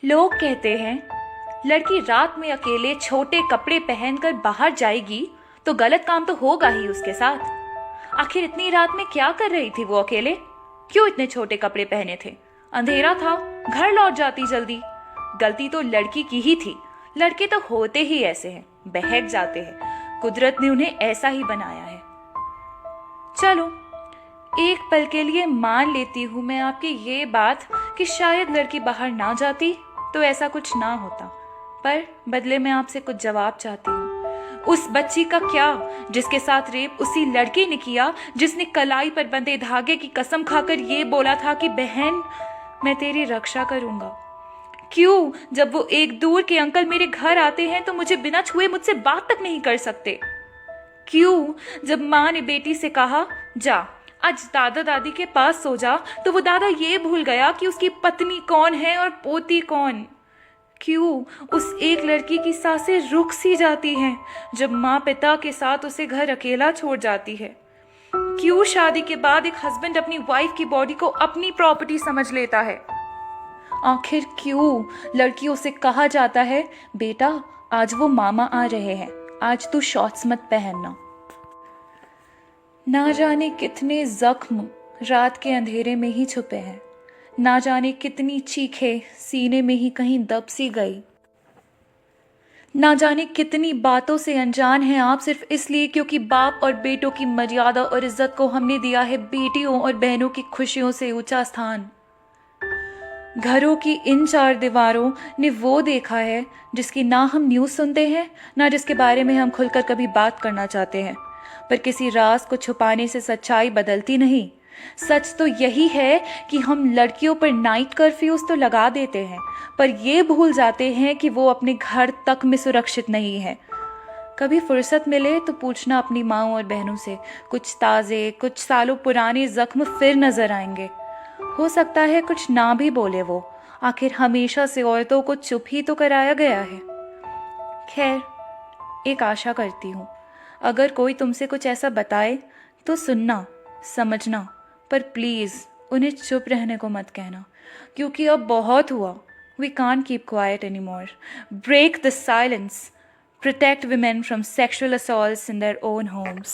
लोग कहते हैं लड़की रात में अकेले छोटे कपड़े पहनकर बाहर जाएगी तो गलत काम तो होगा ही उसके साथ। आखिर इतनी रात में क्या कर रही थी वो अकेले? क्यों इतने छोटे कपड़े पहने थे? अंधेरा था, घर लौट जाती जल्दी। गलती तो लड़की की ही थी। लड़के तो होते ही ऐसे हैं, बहक जाते हैं। कुदरत ने उन्हें ऐसा ही बनाया है। चलो एक पल के लिए मान लेती हूँ मैं आपकी ये बात कि शायद लड़की बाहर ना जाती तो ऐसा कुछ ना होता, पर बदले में आपसे कुछ जवाब चाहती हूँ। उस बच्ची का क्या जिसके साथ रेप उसी लड़की ने किया जिसने कलाई पर बंधे धागे की कसम खाकर ये बोला था कि बहन मैं तेरी रक्षा करूंगा। क्यों जब वो एक दूर के अंकल मेरे घर आते हैं तो मुझे बिना छुए मुझसे बात तक नहीं कर सकते? क्यों जब माँ ने बेटी से कहा जा आज दादा दादी के पास सो जा तो वो दादा ये भूल गया कि उसकी पत्नी कौन है और पोती कौन? क्यों उस एक लड़की की सांसें रुक सी जाती हैं जब माँ पिता के साथ उसे घर अकेला छोड़ जाती है? क्यों शादी के बाद एक हस्बैंड अपनी वाइफ की बॉडी को अपनी प्रॉपर्टी समझ लेता है? आखिर क्यों लड़कियों से कहा जाता है बेटा आज वो मामा आ रहे हैं, आज तू शॉर्ट्स मत पहनना? ना जाने कितने जख्म रात के अंधेरे में ही छुपे हैं, ना जाने कितनी चीखें सीने में ही कहीं दब सी गई, ना जाने कितनी बातों से अनजान हैं आप सिर्फ इसलिए क्योंकि बाप और बेटों की मर्यादा और इज्जत को हमने दिया है बेटियों और बहनों की खुशियों से ऊंचा स्थान। घरों की इन चार दीवारों ने वो देखा है जिसकी ना हम न्यूज़ सुनते हैं, ना जिसके बारे में हम खुलकर कभी बात करना चाहते हैं। पर किसी राज को छुपाने से सच्चाई बदलती नहीं। सच तो यही है कि हम लड़कियों पर नाइट कर्फ्यूज तो लगा देते हैं, पर ये भूल जाते हैं कि वो अपने घर तक में सुरक्षित नहीं है। कभी फुर्सत मिले तो पूछना अपनी माँ और बहनों से, कुछ ताज़े कुछ सालों पुराने जख्म फिर नजर आएंगे। हो सकता है कुछ ना भी बोले वो, आखिर हमेशा से औरतों को चुप ही तो कराया गया है। खैर एक आशा करती हूँ, अगर कोई तुमसे कुछ ऐसा बताए तो सुनना समझना, पर प्लीज़ उन्हें चुप रहने को मत कहना, क्योंकि अब बहुत हुआ। We can't keep quiet any more. Break the silence. Protect women from sexual assaults in their own homes.